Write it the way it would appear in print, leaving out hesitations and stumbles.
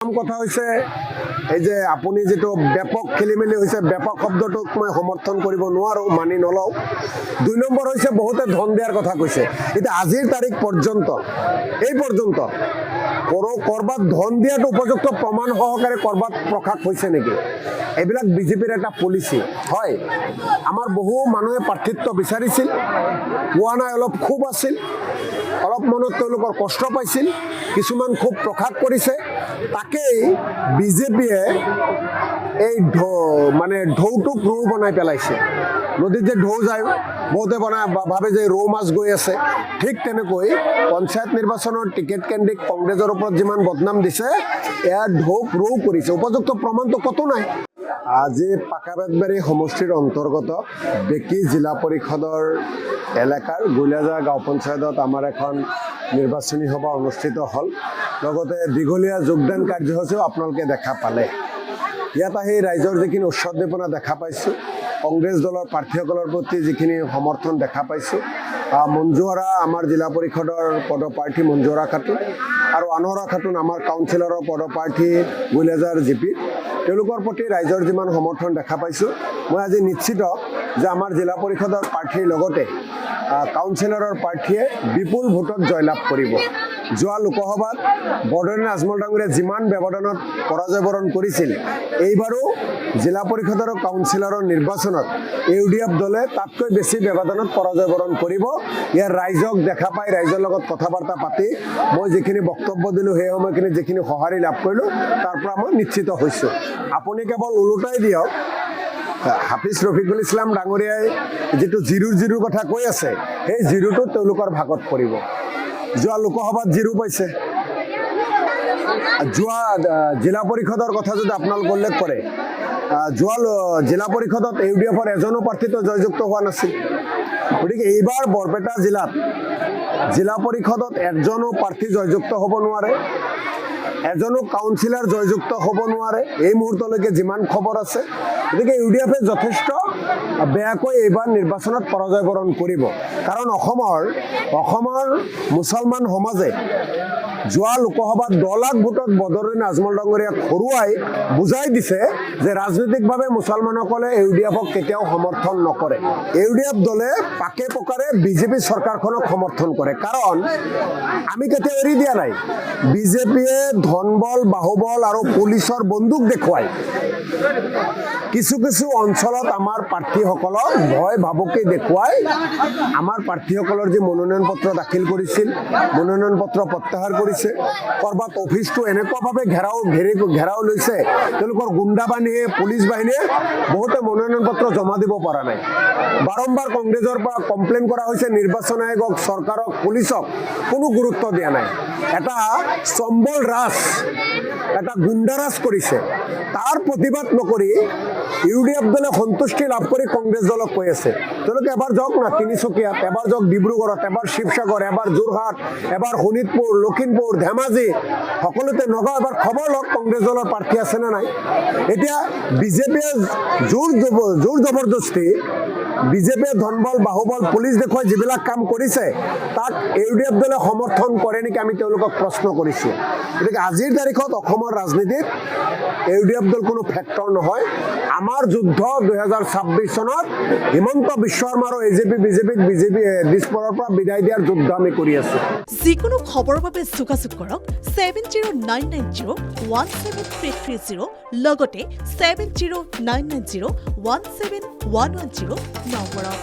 কথা হৈছে এই যে আপুনি যেটো ব্যাপক খেলিমেলি হৈছে ব্যাপক শব্দটোক মই সমৰ্থন কৰিব নোৱাৰো মানি নলও 2 নম্বৰ হৈছে বহুতে ধন দিয়াৰ কথা কৈছে এটা আজিৰ তাৰিখ পৰ্যন্ত এই পৰ্যন্ত কৰবাত ধন দিয়াটো উপযুক্ত প্ৰমাণ সহকাৰে কৰবাত প্ৰকাশ হৈছে নেকি এবিলাক বিজেপিৰ এটা পলিসি হয় আমাৰ বহু মানুহে প্ৰাৰ্থিত্ব বিচাৰিছিল পোৱা নাই অলপ খুব আছিল অলপ মনত তেওঁলোকৰ কষ্ট পাইছিল কিছুমান খুব প্ৰকাশ কৰিছে তাকেই বিজেপিয়ে এই মানে ঢৌটো ৰৌ বনাই পেলাইছে নদীত যে ঢৌ যায় বহুতে বনাই ভাবে যে ৰৌ মাছ গৈ আছে ঠিক তেনেকৈ পঞ্চায়ত নিৰ্বাচনৰ টিকেট কেন্দ্ৰিক কংগ্ৰেছৰ ওপৰত যিমান বদনাম দিছে এয়া ঢৌক ৰৌ কৰিছে উপযুক্ত প্ৰমাণটো কতো নাই আজি পাকাবেতবাৰী সমষ্টিৰ অন্তৰ্গত বেকি জিলা পৰিষদৰ এলেকাৰ গুলিয়াজা গাঁও পঞ্চায়তত আমাৰ এখন নিৰ্বাচনী সভা অনুষ্ঠিত হল লগতে দীঘলীয়া যোগদান কাৰ্যসূচীও আপোনালোকে দেখা পালে ইয়াত আহি ৰাইজৰ যিখিনি উৎসৱদীপনা দেখা পাইছোঁ কংগ্ৰেছ দলৰ প্ৰাৰ্থীসকলৰ প্ৰতি যিখিনি সমৰ্থন দেখা পাইছোঁ মঞ্জুৱাৰা আমাৰ জিলা পৰিষদৰ পদপ্ৰাৰ্থী মঞ্জুৱাৰা খাতুন আৰু আনোৱাৰা খাতুন আমাৰ কাউন্সিলৰৰ পদপ্ৰাৰ্থী গুলিয়াজাৰ জিপি তেওঁলোকৰ প্ৰতি ৰাইজৰ যিমান সমৰ্থন দেখা পাইছোঁ মই আজি নিশ্চিত যে আমাৰ জিলা পৰিষদৰ প্ৰাৰ্থীৰ লগতে কাউন্সিলৰৰ প্ৰাৰ্থীয়ে বিপুল ভোটত জয়লাভ কৰিব যোৱা লোকসভাত বৰদলৈ আজমল ডাঙৰীয়াই যিমান ব্যৱধানত পৰাজয় বৰণ কৰিছিল এইবাৰো জিলা পৰিষদৰ কাউন্সিলৰৰ নিৰ্বাচনত ইউডিএফ দলে তাতকৈ বেছি ব্যৱধানত পৰাজয় বৰণ কৰিব ইয়াৰ ৰাইজক দেখা পাই ৰাইজৰ লগত কথা বাৰ্তা পাতি মই যিখিনি বক্তব্য দিলোঁ সেই সময়খিনি যিখিনি সঁহাৰি লাভ কৰিলোঁ তাৰ পৰা মই নিশ্চিত হৈছোঁ আপুনি কেৱল ওলোটাই দিয়ক হাফিজ ৰফিকুল ইছলাম ডাঙৰীয়াই যেটো জিৰুৰ কথা কৈ আছে সেই জিৰুটো তেওঁলোকৰ ভাগত পৰিব যোৱা লোকসভাত জিৰু পাইছে যোৱা জিলা পৰিষদৰ কথা যদি আপোনালোকে উল্লেখ কৰে যোৱা জিলা পৰিষদত ইউডিএফৰ এজনো প্ৰাৰ্থীতো জয়যুক্ত হোৱা নাছিল গতিকে এইবাৰ বৰপেটা জিলাত জিলা পৰিষদত এজনো প্ৰাৰ্থী জয়যুক্ত হ'ব নোৱাৰে এজনো কাউন্সিলৰ জয়যুক্ত হ'ব নোৱাৰে এই মুহূৰ্তলৈকে যিমান খবৰ আছে গতিকে ইউডিএফে যথেষ্ট বেয়াকৈ এইবাৰ নিৰ্বাচনত পৰাজয় বৰণ কৰিব কাৰণ অসমৰ মুছলমান সমাজে যোৱা লোকসভাত 10 লাখ ভোটত বদৰুদ্দিন আজমল ডাঙৰীয়াক হৰুৱাই বুজাই দিছে যে ৰাজনৈতিকভাৱে মুছলমানসকলে ইউডিএফক কেতিয়াও সমৰ্থন নকৰে ইউডিএফ দলে পাকে পকাৰে বিজেপি চৰকাৰখনক সমৰ্থন কৰে কাৰণ আমি কেতিয়াও এৰি দিয়া নাই বিজেপিয়ে ধনবল বাহুবল আৰু পুলিচৰ বন্দুক দেখুৱাই কিছু অঞ্চলত আমাৰ প্ৰাৰ্থীসকলক ভয় ভাবুকি দেখুৱাই আমাৰ প্ৰাৰ্থীসকলৰ যে মনোনয়ন পত্ৰ দাখিল কৰিছিল মনোনয়ন পত্ৰ প্ৰত্যাহাৰ কৰিছে কৰবাত অফিচটো এনেকুৱাভাৱে ঘেৰাও লৈছে তেওঁলোকৰ গুণ্ডা বাহিনীয়ে পুলিচ বাহিনীয়ে বহুতে মনোনয়ন পত্ৰ জমা দিব পৰা নাই বাৰম্বাৰ কংগ্ৰেছৰ পৰা কমপ্লেইন কৰা হৈছে নিৰ্বাচন আয়োগক চৰকাৰক পুলিচক কোনো গুৰুত্ব দিয়া নাই এটা চম্বল ৰাজ এটা গুণ্ডাৰাজ কৰিছে তাৰ প্ৰতিবাদ নকৰি ইউডিএফ দলে সন্তুষ্টি লাভ কৰি কংগ্ৰেছ দলক কৈ আছে তেওঁলোকে এবাৰ যাওক না তিনিচুকীয়াত এবাৰ যাওক ডিব্ৰুগড়ত এবাৰ শিৱসাগৰ এবাৰ যোৰহাট এবাৰ শোণিতপুৰ লখিমপুৰ ধেমাজি সকলোতে নগাঁও এবাৰ খবৰ লওক কংগ্ৰেছ দলৰ প্ৰাৰ্থী আছে নে নাই এতিয়া বিজেপিয়ে জোৰ জবৰদস্তি বিজেপিয়ে ধনবল বাহুবল পুলিচ দেখুৱাই যিবিলাক কাম কৰিছে তাক ইউডিএফ দলে সমৰ্থন কৰে নেকি আমি তেওঁলোকক প্ৰশ্ন কৰিছোঁ গতিকে আজিৰ তাৰিখত অসমৰ ৰাজনীতিত ইউডিএফ দল কোনো ফেক্টৰ নহয় আমাৰ যুদ্ধ 2026 চনত হিমন্ত বিশ্ব শৰ্মা আৰু বিজেপিক দিছপুৰৰ পৰা বিদায় দিয়াৰ যুদ্ধ আমি কৰি আছোঁ যিকোনো খবৰৰ বাবে যোগাযোগ কৰক 7099017330 লগতে 7099017110 নম্বৰত